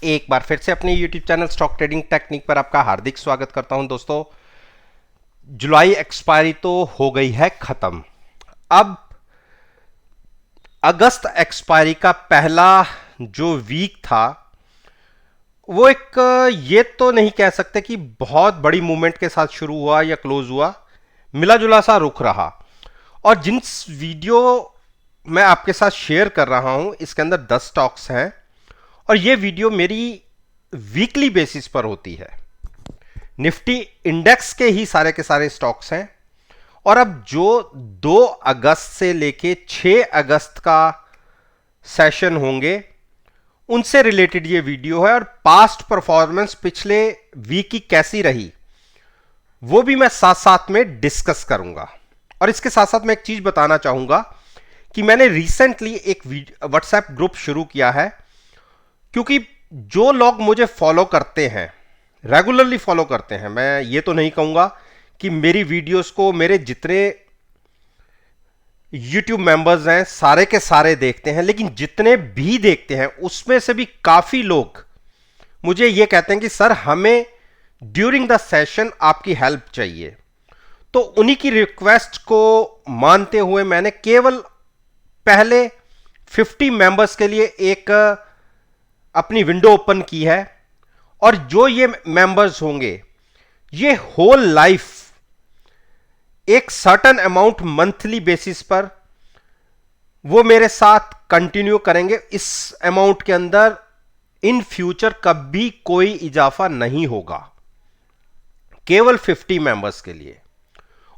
एक बार फिर से अपने YouTube channel stock trading technique पर आपका हार्दिक स्वागत करता हूं। दोस्तों, जुलाई एक्सपायरी तो हो गई है खत्म। अब अगस्त एक्सपायरी का पहला जो वीक था वो एक ये तो नहीं कह सकते कि बहुत बड़ी मूवमेंट के साथ शुरू हुआ या क्लोज हुआ, मिला जुला सा रुख रहा। और जिस वीडियो मैं आपके साथ शेयर कर रहा हूं इसके अंदर 10 स्टॉक्स हैं और ये वीडियो मेरी वीकली बेसिस पर होती है। निफ्टी इंडेक्स के ही सारे के सारे स्टॉक्स हैं और अब जो 2 अगस्त से लेके 6 अगस्त का सेशन होंगे उनसे रिलेटेड ये वीडियो है। और पास्ट परफॉर्मेंस पिछले वीक की कैसी रही वो भी मैं साथ साथ में डिस्कस करूंगा। और इसके साथ साथ मैं एक चीज बताना चाहूंगा कि मैंने रिसेंटली एक व्हाट्सएप ग्रुप शुरू किया है, क्योंकि जो लोग मुझे फॉलो करते हैं, रेगुलरली फॉलो करते हैं, मैं ये तो नहीं कहूंगा कि मेरी वीडियोस को मेरे जितने YouTube मेंबर्स हैं सारे के सारे देखते हैं, लेकिन जितने भी देखते हैं उसमें से भी काफी लोग मुझे ये कहते हैं कि सर हमें ड्यूरिंग द सेशन आपकी हेल्प चाहिए। तो उन्हीं की रिक्वेस्ट को मानते हुए मैंने केवल पहले 50 मेंबर्स के लिए एक अपनी विंडो ओपन की है। और जो ये मेंबर्स होंगे ये होल लाइफ एक सर्टेन अमाउंट मंथली बेसिस पर वो मेरे साथ कंटिन्यू करेंगे। इस अमाउंट के अंदर इन फ्यूचर कभी कोई इजाफा नहीं होगा, केवल 50 मेंबर्स के लिए।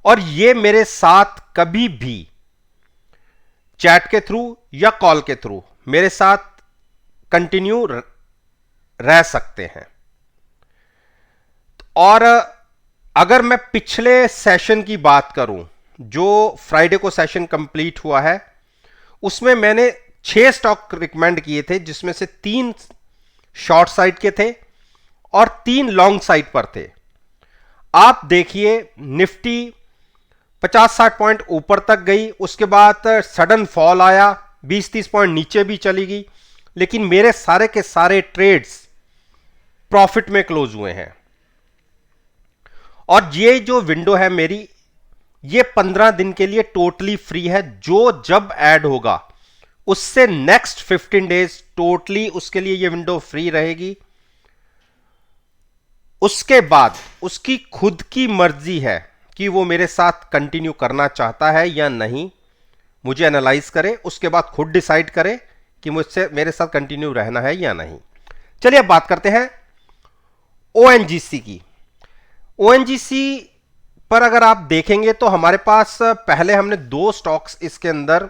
और ये मेरे साथ कभी भी चैट के थ्रू या कॉल के थ्रू मेरे साथ कंटिन्यू रह सकते हैं। और अगर मैं पिछले सेशन की बात करूं, जो फ्राइडे को सेशन कंप्लीट हुआ है, उसमें मैंने 6 स्टॉक रिकमेंड किए थे, जिसमें से 3 शॉर्ट साइड के थे और 3 लॉन्ग साइड पर थे। आप देखिए निफ्टी 50-60 पॉइंट ऊपर तक गई, उसके बाद सडन फॉल आया, 20-30 पॉइंट नीचे भी चली गई, लेकिन मेरे सारे के सारे ट्रेड्स प्रॉफिट में क्लोज हुए हैं। और ये जो विंडो है मेरी, ये 15 दिन के लिए टोटली फ्री है। जो जब ऐड होगा उससे नेक्स्ट 15 डेज टोटली उसके लिए ये विंडो फ्री रहेगी। उसके बाद उसकी खुद की मर्जी है कि वो मेरे साथ कंटिन्यू करना चाहता है या नहीं। मुझे एनालाइज करे, उसके बाद खुद डिसाइड करे कि मुझसे मेरे साथ कंटिन्यू रहना है या नहीं। चलिए अब बात करते हैं ओएनजीसी की। ओएनजीसी पर अगर आप देखेंगे तो हमारे पास पहले हमने 2 स्टॉक्स इसके अंदर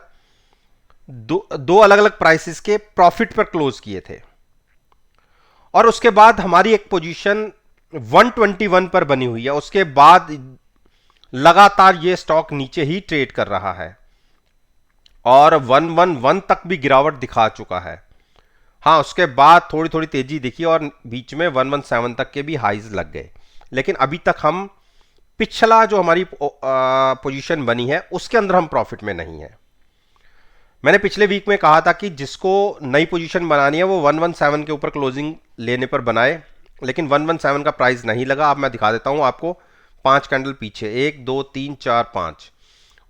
दो अलग अलग प्राइसेस के प्रॉफिट पर क्लोज किए थे और उसके बाद हमारी एक पोजीशन 121 पर बनी हुई है। उसके बाद लगातार ये स्टॉक नीचे ही ट्रेड कर रहा है और 111 तक भी गिरावट दिखा चुका है। हाँ, उसके बाद थोड़ी थोड़ी तेजी दिखी और बीच में 117 तक के भी हाईज लग गए, लेकिन अभी तक हम पिछला जो हमारी पोजीशन बनी है उसके अंदर हम प्रॉफिट में नहीं है। मैंने पिछले वीक में कहा था कि जिसको नई पोजीशन बनानी है वो 117 के ऊपर क्लोजिंग लेने पर बनाए, लेकिन 117 का प्राइस नहीं लगा। अब मैं दिखा देता हूं आपको 5 कैंडल पीछे, 1 2 3 4 5,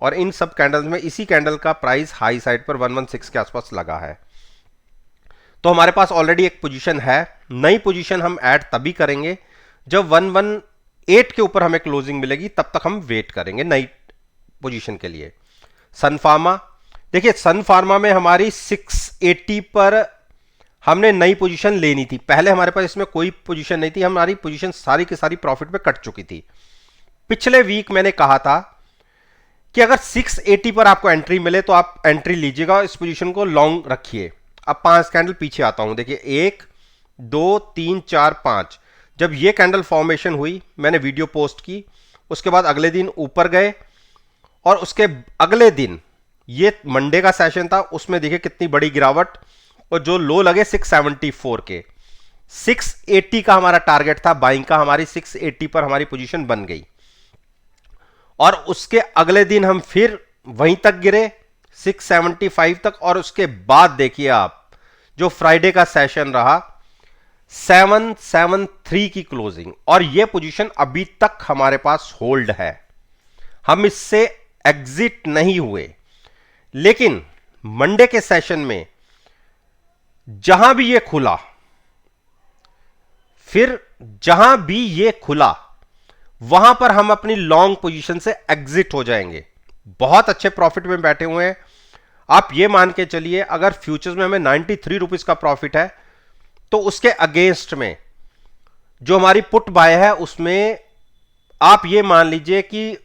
और इन सब कैंडल्स में इसी कैंडल का प्राइस हाई साइड पर 116 के आसपास लगा है। तो हमारे पास ऑलरेडी एक पोजीशन है। नई पोजीशन हम ऐड तभी करेंगे जब 118 के ऊपर हमें क्लोजिंग मिलेगी, तब तक हम वेट करेंगे नई पोजीशन के लिए। सन फार्मा, देखिए सन फार्मा में हमारी 680 पर हमने नई पोजीशन लेनी थी। पहले हमारे पास इसमें कोई पोजीशन नहीं थी, हमारी पोजीशन सारी की सारी प्रॉफिट पे कट चुकी थी। पिछले वीक मैंने कहा था कि अगर 680 पर आपको एंट्री मिले तो आप एंट्री लीजिएगा, इस पोजीशन को लॉन्ग रखिए। अब 5 कैंडल पीछे आता हूं, देखिए 1 2 3 4 5। जब ये कैंडल फॉर्मेशन हुई मैंने वीडियो पोस्ट की, उसके बाद अगले दिन ऊपर गए और उसके अगले दिन ये मंडे का सेशन था, उसमें देखिए कितनी बड़ी गिरावट और जो लो लगे 674 के। 680 का हमारा टारगेट था बाइंग का, हमारी 680 पर हमारी पोजीशन बन गई और उसके अगले दिन हम फिर वहीं तक गिरे 675 तक। और उसके बाद देखिए आप जो फ्राइडे का सेशन रहा 773 की क्लोजिंग, और यह पोजीशन अभी तक हमारे पास होल्ड है, हम इससे एग्जिट नहीं हुए। लेकिन मंडे के सेशन में जहां भी ये खुला, फिर जहां भी ये खुला वहां पर हम अपनी लॉन्ग पोजीशन से एग्जिट हो जाएंगे। बहुत अच्छे प्रॉफिट में बैठे हुए हैं। आप ये मान के चलिए अगर फ्यूचर्स में हमें 93 रुपीज का प्रॉफिट है, तो उसके अगेंस्ट में जो हमारी पुट बाय है उसमें आप ये मान लीजिए कि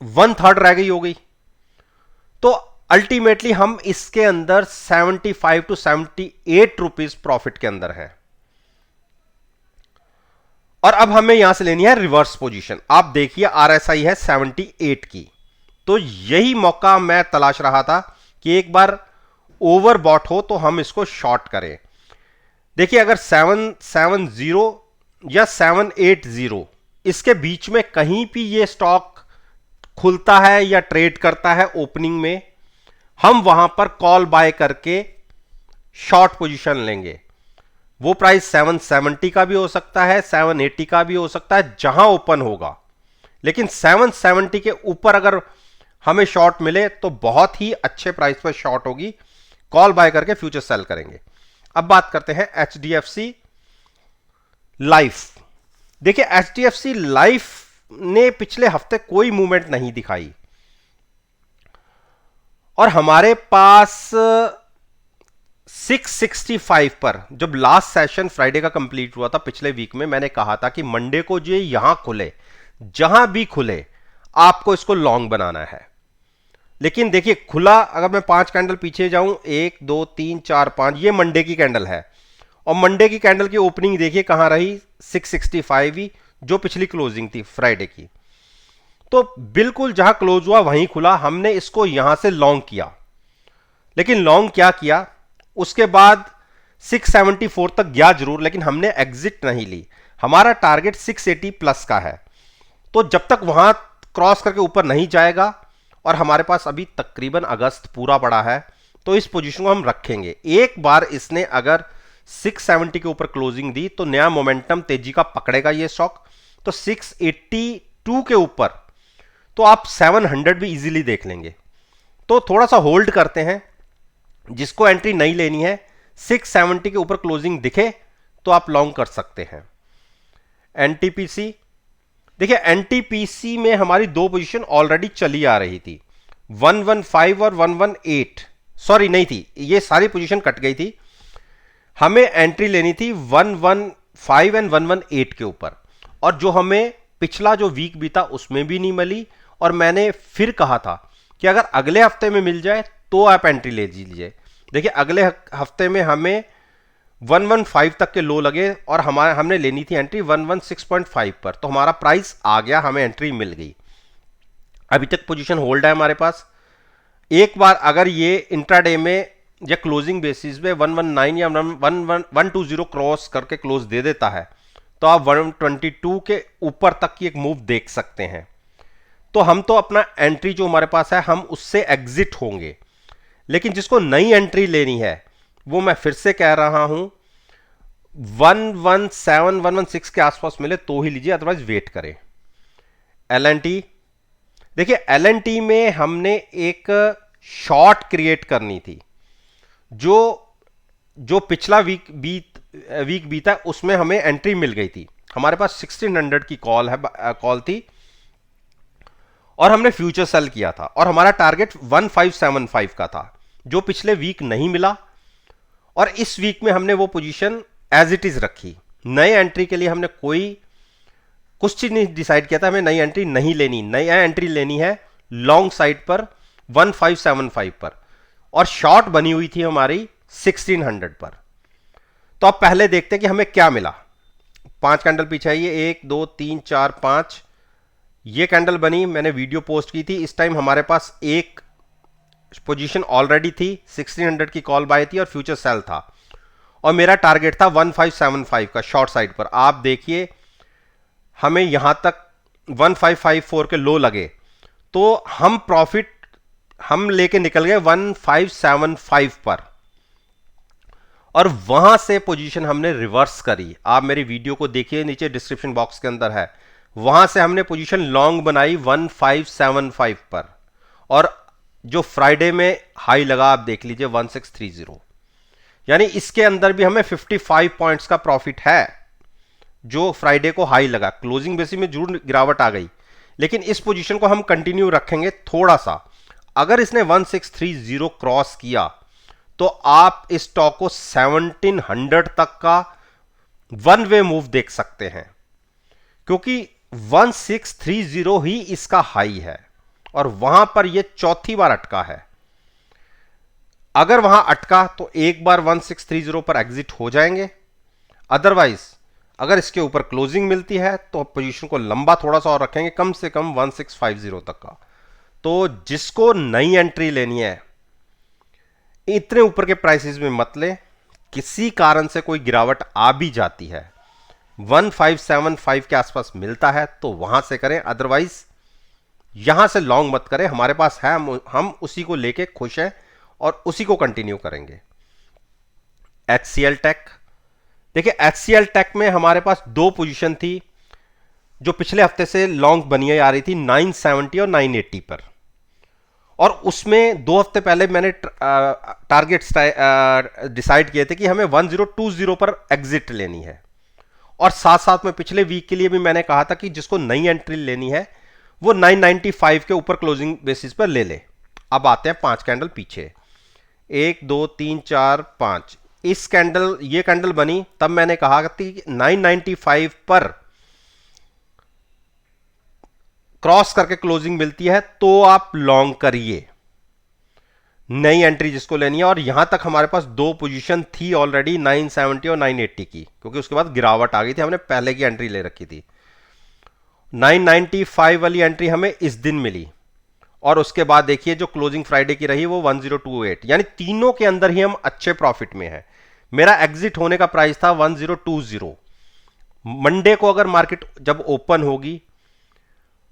1/3 रह गई होगी। तो अल्टीमेटली हम इसके अंदर 75 टू 78 रुपीज प्रॉफिट के अंदर है। और अब हमें यहां से लेनी है रिवर्स पोजीशन। आप देखिए आरएसआई है 78 की, तो यही मौका मैं तलाश रहा था कि एक बार ओवरबॉट हो तो हम इसको शॉर्ट करें। देखिए अगर 770 या 780 इसके बीच में कहीं भी ये स्टॉक खुलता है या ट्रेड करता है ओपनिंग में, हम वहां पर कॉल बाय करके शॉर्ट पोजीशन लेंगे। वो प्राइस 770 का भी हो सकता है, 780 का भी हो सकता है, जहां ओपन होगा। लेकिन 770 के ऊपर अगर हमें शॉर्ट मिले तो बहुत ही अच्छे प्राइस पर शॉर्ट होगी, कॉल बाय करके फ्यूचर सेल करेंगे। अब बात करते हैं HDFC लाइफ। देखिए HDFC लाइफ ने पिछले हफ्ते कोई मूवमेंट नहीं दिखाई, और हमारे पास 665 पर जब लास्ट सेशन फ्राइडे का कंप्लीट हुआ था पिछले वीक में, मैंने कहा था कि मंडे को जो यहां खुले, जहां भी खुले आपको इसको लॉन्ग बनाना है। लेकिन देखिए खुला, अगर मैं 5 कैंडल पीछे जाऊं, 1 2 3 4 5, ये मंडे की कैंडल है, और मंडे की कैंडल की ओपनिंग देखिए कहां रही, 665 ही, जो पिछली क्लोजिंग थी फ्राइडे की। तो बिल्कुल जहां क्लोज हुआ वहीं खुला, हमने इसको यहां से लॉन्ग किया। लेकिन लॉन्ग क्या किया, उसके बाद 674 तक गया जरूर, लेकिन हमने एग्जिट नहीं ली। हमारा टारगेट 680 प्लस का है, तो जब तक वहां क्रॉस करके ऊपर नहीं जाएगा, और हमारे पास अभी तकरीबन अगस्त पूरा पड़ा है, तो इस पोजीशन को हम रखेंगे। एक बार इसने अगर 670 के ऊपर क्लोजिंग दी तो नया मोमेंटम तेजी का पकड़ेगा ये स्टॉक। तो 682 के ऊपर तो आप 700 भी इजीली देख लेंगे। तो थोड़ा सा होल्ड करते हैं, जिसको एंट्री नहीं लेनी है 670 के ऊपर क्लोजिंग दिखे तो आप लॉन्ग कर सकते हैं। एनटीपीसी, देखिए एनटीपीसी में हमारी दो पोजीशन ऑलरेडी चली आ रही थी, 115 और 118, सॉरी नहीं थी, ये सारी पोजीशन कट गई थी। हमें एंट्री लेनी थी 115 एंड 118 के ऊपर, और जो हमें पिछला जो वीक बीता उसमें भी नहीं मिली। और मैंने फिर कहा था कि अगर अगले हफ्ते में मिल जाए तो आप एंट्री ले लीजिए। देखिए अगले हफ्ते में हमें 115 तक के लो लगे, और हमने लेनी थी एंट्री 116.5 पर, तो हमारा प्राइस आ गया, हमें एंट्री मिल गई। अभी तक पोजीशन होल्ड है हमारे पास। एक बार अगर ये इंट्राडे में या क्लोजिंग बेसिस पे 119 या 120 क्रॉस करके क्लोज दे देता है, तो आप 122 के ऊपर तक की एक मूव देख सकते हैं। तो हम तो अपना एंट्री जो हमारे पास है हम उससे एग्जिट होंगे। लेकिन जिसको नई एंट्री लेनी है वो मैं फिर से कह रहा हूं 117 116 के आसपास मिले तो ही लीजिए, अदरवाइज वेट करें। एलएनटी, देखिए एलएनटी में हमने एक शॉर्ट क्रिएट करनी थी। जो पिछला वीक बीता उसमें हमें एंट्री मिल गई थी, हमारे पास 1600 की कॉल थी, और हमने फ्यूचर सेल किया था, और हमारा टारगेट 1575 का था, जो पिछले वीक नहीं मिला। और इस वीक में हमने वो पोजीशन एज इट इज रखी। नए एंट्री के लिए हमने कुछ चीज नहीं डिसाइड किया था, हमें नई एंट्री नहीं लेनी, नई एंट्री लेनी है लॉन्ग साइड पर 1575 पर, और शॉर्ट बनी हुई थी हमारी 1600 पर। तो अब पहले देखते हैं कि हमें क्या मिला। 5 कैंडल पीछे आइए, 1 2 3 4 5, ये कैंडल बनी, मैंने वीडियो पोस्ट की थी। इस टाइम हमारे पास एक पोजीशन ऑलरेडी थी, 1600 की कॉल बाय थी और फ्यूचर सेल था, और मेरा टारगेट था 1575 का शॉर्ट साइड पर। आप देखिए हमें यहां तक 1554 के लो लगे, तो हम प्रॉफिट हम लेके निकल गए 1575 पर, और वहां से पोजीशन हमने रिवर्स करी। आप मेरी वीडियो को देखिए, नीचे डिस्क्रिप्शन बॉक्स के अंदर है, वहां से हमने पोजीशन लॉन्ग बनाई 1575 पर, और जो फ्राइडे में हाई लगा आप देख लीजिए 1630। यानी इसके अंदर भी हमें 55 पॉइंट्स का प्रॉफिट है। जो फ्राइडे को हाई लगा, क्लोजिंग बेसिस में जरूर गिरावट आ गई, लेकिन इस पोजीशन को हम कंटिन्यू रखेंगे थोड़ा सा। अगर इसने 1630 क्रॉस किया तो आप इस स्टॉक को 1700 तक का वन वे मूव देख सकते हैं, क्योंकि 1630 ही इसका हाई है और वहां पर यह चौथी बार अटका है। अगर वहां अटका तो एक बार 1630 पर एग्जिट हो जाएंगे, अदरवाइज अगर इसके ऊपर क्लोजिंग मिलती है तो पोजीशन को लंबा थोड़ा सा और रखेंगे, कम से कम 1650 तक का। तो जिसको नई एंट्री लेनी है, इतने ऊपर के प्राइसेस में मत ले। किसी कारण से कोई गिरावट आ भी जाती है, 1575 के आसपास मिलता है तो वहां से करें, अदरवाइज यहां से लॉन्ग मत करें। हमारे पास है, हम उसी को लेके खुश हैं और उसी को कंटिन्यू करेंगे। HCL टेक, देखिए HCL टेक में हमारे पास दो पोजीशन थी जो पिछले हफ्ते से लॉन्ग बनी आ रही थी, 970 और 980 पर, और उसमें 2 हफ्ते पहले मैंने टारगेट डिसाइड किए थे कि हमें 1020 पर एग्जिट लेनी है, और साथ साथ में पिछले वीक के लिए भी मैंने कहा था कि जिसको नई एंट्री लेनी है वो 995 के ऊपर क्लोजिंग बेसिस पर ले ले। अब आते हैं 5 कैंडल पीछे, 1 2 3 4 5। इस कैंडल, ये कैंडल बनी तब मैंने कहा कि 995 पर क्रॉस करके क्लोजिंग मिलती है तो आप लॉन्ग करिए, नई एंट्री जिसको लेनी है। और यहां तक हमारे पास दो पोजीशन थी ऑलरेडी, 970 और 980 की, क्योंकि उसके बाद गिरावट आ गई थी, हमने पहले की एंट्री ले रखी थी। 995 वाली एंट्री हमें इस दिन मिली, और उसके बाद देखिए जो क्लोजिंग फ्राइडे की रही वो 1028, यानी तीनों के अंदर ही हम अच्छे प्रॉफिट में हैं। मेरा एग्जिट होने का प्राइस था 1020। मंडे को अगर मार्केट जब ओपन होगी,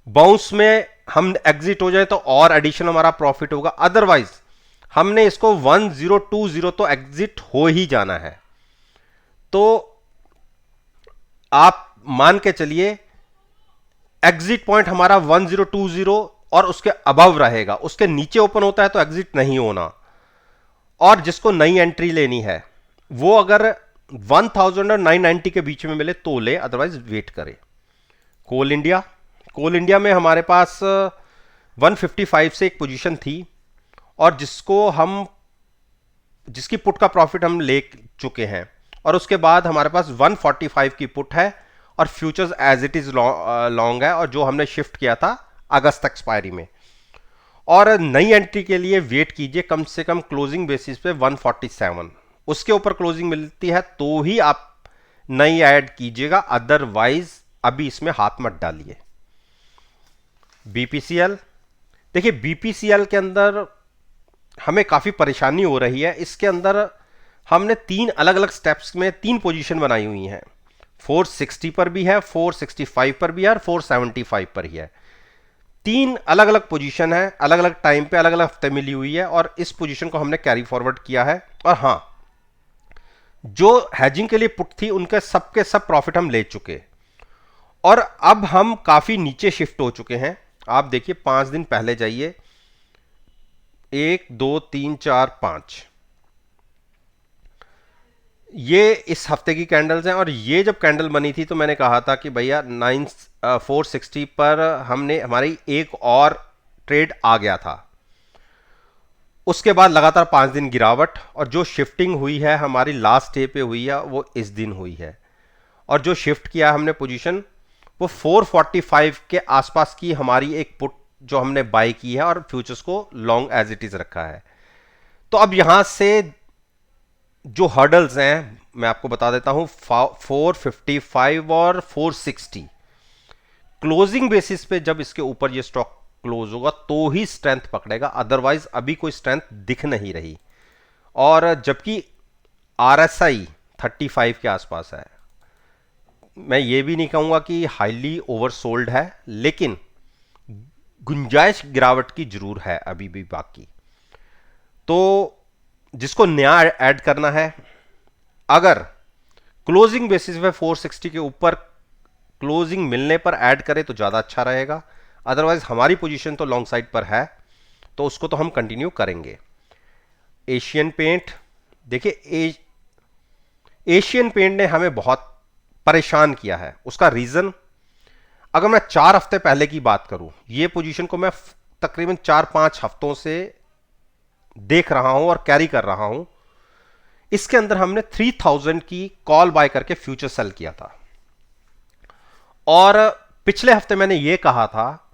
बाउंस में हम एग्जिट हो जाए तो और एडिशनल हमारा प्रॉफिट होगा, अदरवाइज हमने इसको 1020 तो एग्जिट हो ही जाना है। तो आप मान के चलिए एग्जिट पॉइंट हमारा 1020 और उसके अबव रहेगा, उसके नीचे ओपन होता है तो एग्जिट नहीं होना। और जिसको नई एंट्री लेनी है वो अगर 1000 और 990 के बीच में मिले तो ले, अदरवाइज वेट करे। कोल इंडिया, कोल इंडिया में हमारे पास 155 से एक पोजीशन थी, और जिसकी पुट का प्रॉफिट हम ले चुके हैं, और उसके बाद हमारे पास 145 की पुट है और futures as it is long है, और जो हमने शिफ्ट किया था अगस्त एक्सपायरी में। और नई एंट्री के लिए वेट कीजिए, कम से कम क्लोजिंग बेसिस पे 147, उसके ऊपर क्लोजिंग मिलती है तो ही आप नई ऐड कीजिएगा, अदरवाइज अभी इसमें हाथ मत डालिए। बीपीसीएल, देखिए बीपीसीएल के अंदर हमें काफी परेशानी हो रही है। इसके अंदर हमने 3 अलग अलग स्टेप्स में 3 पोजीशन बनाई हुई हैं, 460 पर भी है, 465 पर भी है और 475 पर ही है। 3 अलग अलग पोजीशन है, अलग अलग टाइम पे अलग अलग हफ्ते मिली हुई है, और इस पोजीशन को हमने कैरी फॉरवर्ड किया है। और हां, जो हैजिंग के लिए पुट थी उनके सबके सब प्रॉफिट हम ले चुके, और अब हम काफी नीचे शिफ्ट हो चुके हैं। आप देखिए 5 दिन पहले जाइए, 1 2 3 4 5, ये इस हफ्ते की कैंडल्स हैं। और ये जब कैंडल बनी थी तो मैंने कहा था कि भैया 460 पर हमारी एक और ट्रेड आ गया था। उसके बाद लगातार 5 दिन गिरावट, और जो शिफ्टिंग हुई है हमारी लास्ट डे पे हुई है वो इस दिन हुई है, और जो शिफ्ट किया हमने पोजीशन वो 445 के आसपास की हमारी एक पुट जो हमने बाय की है, और फ्यूचर्स को लॉन्ग एज इट इज रखा है। तो अब यहां से जो हर्डल्स हैं मैं आपको बता देता हूं, 455 और 460 क्लोजिंग बेसिस पे जब इसके ऊपर ये स्टॉक क्लोज होगा तो ही स्ट्रेंथ पकड़ेगा, अदरवाइज अभी कोई स्ट्रेंथ दिख नहीं रही। और जबकि आरएसआई 35 के आसपास है, मैं ये भी नहीं कहूंगा कि हाईली ओवरसोल्ड है, लेकिन गुंजाइश गिरावट की जरूर है अभी भी बाकी। तो जिसको नया ऐड करना है अगर क्लोजिंग बेसिस पे 460 के ऊपर क्लोजिंग मिलने पर ऐड करें तो ज़्यादा अच्छा रहेगा, अदरवाइज हमारी पोजीशन तो लॉन्ग साइड पर है, तो उसको तो हम कंटिन्यू करेंगे। एशियन पेंट, देखिए एशियन पेंट ने हमें बहुत परेशान किया है। उसका रीज़न, अगर मैं 4 हफ्ते पहले की बात करूं, ये पोजीशन को मैं तकरीबन 4-5 हफ्तों से देख रहा हूं और कैरी कर रहा हूं। इसके अंदर हमने 3000 की कॉल बाय करके फ्यूचर सेल किया था, और पिछले हफ्ते मैंने यह कहा था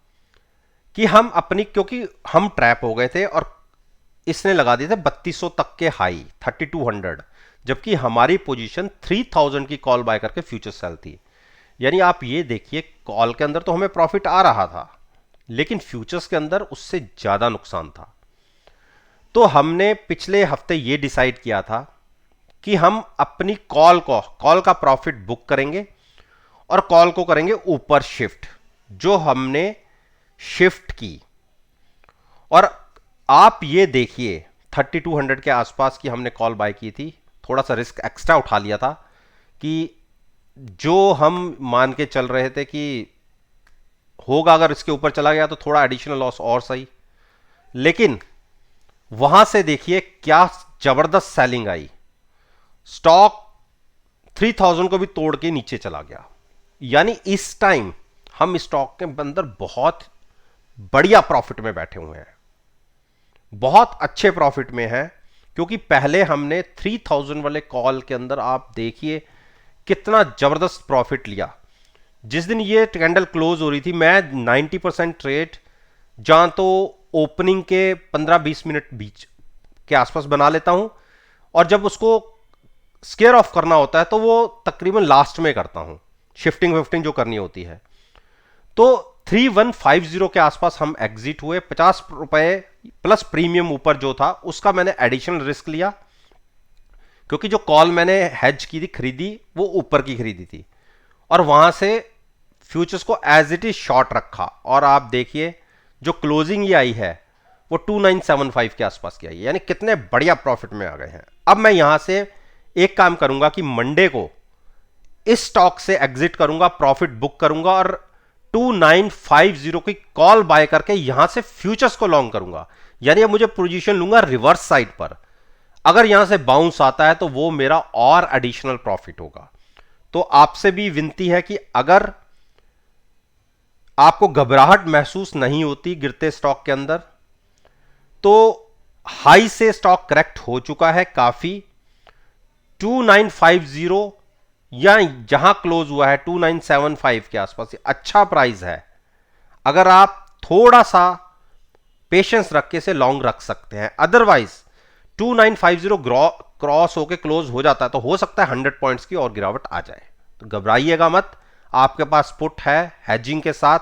कि हम अपनी, क्योंकि हम ट्रैप हो गए थे और इसने लगा दिए थे 3200 तक के हाई, 3200, जबकि हमारी पोजीशन 3000 की कॉल बाय करके फ्यूचर सेल थी। यानी आप ये देखिए, कॉल के अंदर तो हमें प्रॉफिट आ रहा था, लेकिन फ्यूचर्स के अंदर उससे ज्यादा नुकसान था। तो हमने पिछले हफ्ते ये डिसाइड किया था कि हम अपनी कॉल का प्रॉफिट बुक करेंगे और कॉल को करेंगे ऊपर शिफ्ट, जो हमने शिफ्ट की। और आप ये देखिए 3200 के आसपास की हमने कॉल बाय की थी, थोड़ा सा रिस्क एक्स्ट्रा उठा लिया था कि जो हम मान के चल रहे थे कि होगा, अगर इसके ऊपर चला गया तो थोड़ा एडिशनल लॉस और सही, लेकिन वहां से देखिए क्या जबरदस्त सेलिंग आई। स्टॉक 3000 को भी तोड़ के नीचे चला गया। यानी इस टाइम हम स्टॉक के अंदर बहुत बढ़िया प्रॉफिट में बैठे हुए हैं, बहुत अच्छे प्रॉफिट में हैं, क्योंकि पहले हमने 3000 वाले कॉल के अंदर आप देखिए कितना जबरदस्त प्रॉफिट लिया। जिस दिन ये कैंडल क्लोज हो रही थी, मैं 90% ट्रेड जहां तो ओपनिंग के 15-20 मिनट बीच के आसपास बना लेता हूं, और जब उसको स्केयर ऑफ करना होता है तो वो तकरीबन लास्ट में करता हूं, शिफ्टिंग विफ्टिंग जो करनी होती है। तो 3150 के आसपास हम एग्जिट हुए। 50 रुपए प्लस प्रीमियम ऊपर जो था उसका मैंने एडिशनल रिस्क लिया, क्योंकि जो कॉल मैंने हेज की थी, खरीदी, वो ऊपर की खरीदी थी, और वहां से फ्यूचर्स को एज इट इज शॉर्ट रखा। और आप देखिए जो क्लोजिंग ये आई है वो 2975 के आसपास की आई है, यानी कितने बढ़िया प्रॉफिट में आ गए हैं। अब मैं यहां से एक काम करूंगा कि मंडे को इस स्टॉक से एग्जिट करूंगा, प्रॉफिट बुक करूंगा, और 2950 की कॉल बाय करके यहां से फ्यूचर्स को लॉन्ग करूंगा। यानी अब मुझे पोजीशन लूंगा रिवर्स साइड पर। अगर यहां से बाउंस आता है तो वो मेरा और एडिशनल प्रॉफिट होगा। तो आपसे भी विनती है कि अगर आपको घबराहट महसूस नहीं होती गिरते स्टॉक के अंदर, तो हाई से स्टॉक करेक्ट हो चुका है काफी। 2950 या जहां क्लोज हुआ है 2975 के आसपास अच्छा प्राइस है। अगर आप थोड़ा सा पेशेंस रख के से लॉन्ग रख सकते हैं, अदरवाइज 2950 क्रॉस होके क्लोज हो जाता है तो हो सकता है 100 पॉइंट्स की और गिरावट आ जाए। तो घबराइएगा मत, आपके पास पुट है, हेजिंग के साथ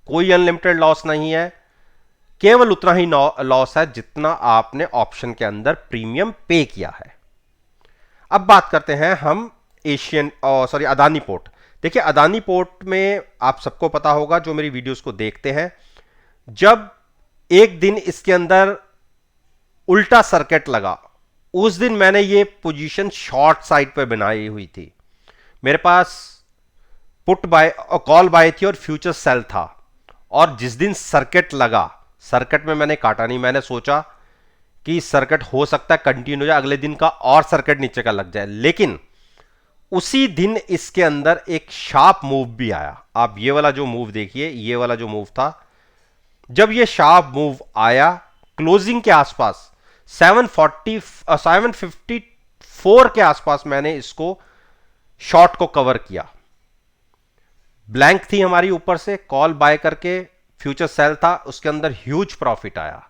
कोई अनलिमिटेड लॉस नहीं है, केवल उतना ही लॉस है जितना आपने ऑप्शन के अंदर प्रीमियम पे किया है। अब बात करते हैं हम अदानी पोर्ट। देखिए अदानी पोर्ट में आप सबको पता होगा, जो मेरी वीडियोस को देखते हैं, जब एक दिन इसके अंदर उल्टा सर्किट लगा, उस दिन मैंने ये पोजीशन शॉर्ट साइड पर बनाई हुई थी। मेरे पास पुट बाय और कॉल बाय थी और फ्यूचर सेल था, और जिस दिन सर्किट लगा, सर्किट में मैंने काटा नहीं। मैंने सोचा कि सर्किट हो सकता है कंटिन्यू हो जाए, अगले दिन का और सर्किट नीचे का लग जाए, लेकिन उसी दिन इसके अंदर एक शार्प मूव भी आया। आप ये वाला जो मूव देखिए, ये वाला जो मूव था, जब ये शार्प मूव आया क्लोजिंग के आसपास 754 के आसपास मैंने इसको शॉर्ट को कवर किया। ब्लैंक थी हमारी ऊपर से, कॉल बाय करके फ्यूचर सेल था, उसके अंदर ह्यूज प्रॉफिट आया,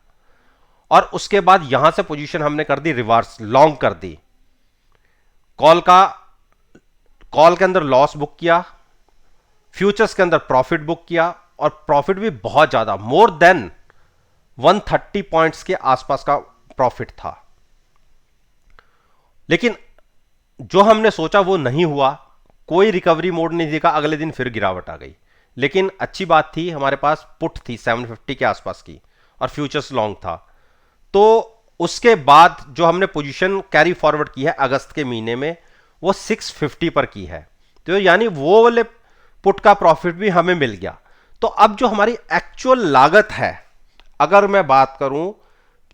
और उसके बाद यहां से पोजीशन हमने कर दी रिवर्स, लॉन्ग कर दी। कॉल के अंदर लॉस बुक किया, फ्यूचर्स के अंदर प्रॉफिट बुक किया, और प्रॉफिट भी बहुत ज्यादा, मोर देन 130 पॉइंट्स के आसपास का प्रॉफिट था। लेकिन जो हमने सोचा वो नहीं हुआ, कोई रिकवरी मोड नहीं दिखा, अगले दिन फिर गिरावट आ गई। लेकिन अच्छी बात थी, हमारे पास पुट थी 750 के आसपास की, और फ्यूचर्स लॉन्ग था। तो उसके बाद जो हमने पोजीशन कैरी फॉरवर्ड की है अगस्त के महीने में, वो 650 पर की है, तो यानी वो वाले पुट का प्रॉफिट भी हमें मिल गया। तो अब जो हमारी एक्चुअल लागत है, अगर मैं बात करूं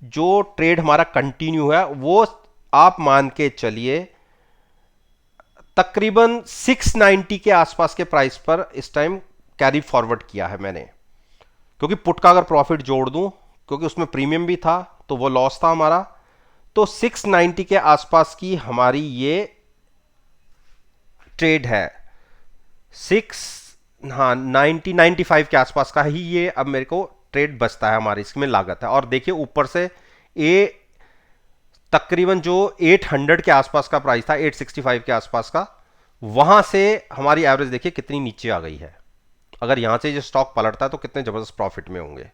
जो ट्रेड हमारा कंटिन्यू है, वो आप मान के चलिए तकरीबन 690 के आसपास के प्राइस पर इस टाइम कैरी फॉरवर्ड किया है मैंने, क्योंकि पुट का अगर प्रॉफिट जोड़ दूं, क्योंकि उसमें प्रीमियम भी था तो वो लॉस था हमारा, तो 690 के आसपास की हमारी ये ट्रेड है। 95 के आसपास का ही ये अब मेरे को ट्रेड बचता है, हमारी इसमें लागत है। और देखिए ऊपर से ये तकरीबन जो 800 के आसपास का प्राइस था, 865 के आसपास का, वहां से हमारी एवरेज देखिए कितनी नीचे आ गई है। अगर यहां से ये स्टॉक पलटता है तो कितने जबरदस्त प्रॉफिट में होंगे।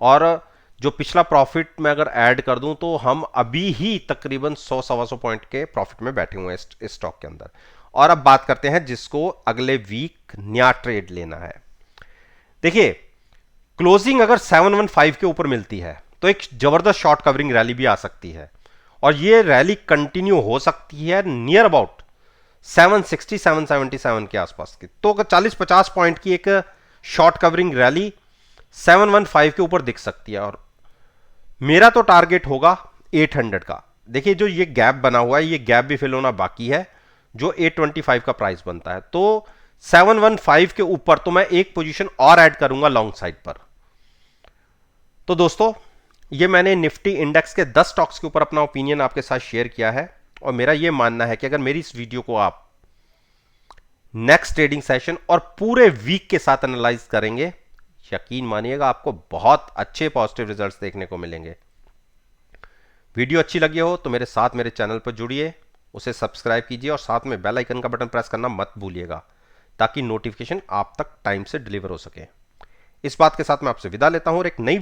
और जो पिछला प्रॉफिट मैं अगर ऐड कर दूं तो हम अभी ही तकरीबन 100-125 पॉइंट के प्रॉफिट में बैठे हुए हैं इस स्टॉक के अंदर। और अब बात करते हैं जिसको अगले वीक नया ट्रेड लेना है। देखिए क्लोजिंग अगर 715 के ऊपर मिलती है तो एक जबरदस्त शॉर्ट कवरिंग रैली भी आ सकती है, और ये रैली कंटिन्यू हो सकती है नियर अबाउट 760 777 के आसपास की। तो अगर 40-50 पॉइंट की एक शॉर्ट कवरिंग रैली 715 के ऊपर दिख सकती है, और मेरा तो टारगेट होगा 800 का। देखिए जो ये गैप बना हुआ है, ये गैप भी फिल होना बाकी है, जो 825 का प्राइस बनता है। तो 715 के ऊपर तो मैं एक पोजीशन और ऐड करूंगा लॉन्ग साइड पर। तो दोस्तों ये मैंने निफ्टी इंडेक्स के 10 स्टॉक्स के ऊपर अपना ओपिनियन आपके साथ शेयर किया है, और मेरा ये मानना है कि अगर मेरी इस वीडियो को आप नेक्स्ट ट्रेडिंग सेशन और पूरे वीक के साथ एनालाइज करेंगे, यकीन मानिएगा आपको बहुत अच्छे पॉजिटिव रिजल्ट्स देखने को मिलेंगे। वीडियो अच्छी लगी हो तो मेरे साथ मेरे चैनल पर जुड़िए, उसे सब्सक्राइब कीजिए और साथ में बेल आइकन का बटन प्रेस करना मत भूलिएगा, ताकि नोटिफिकेशन आप तक टाइम से डिलीवर हो सके। इस बात के साथ मैं आपसे विदा लेता हूं और एक नई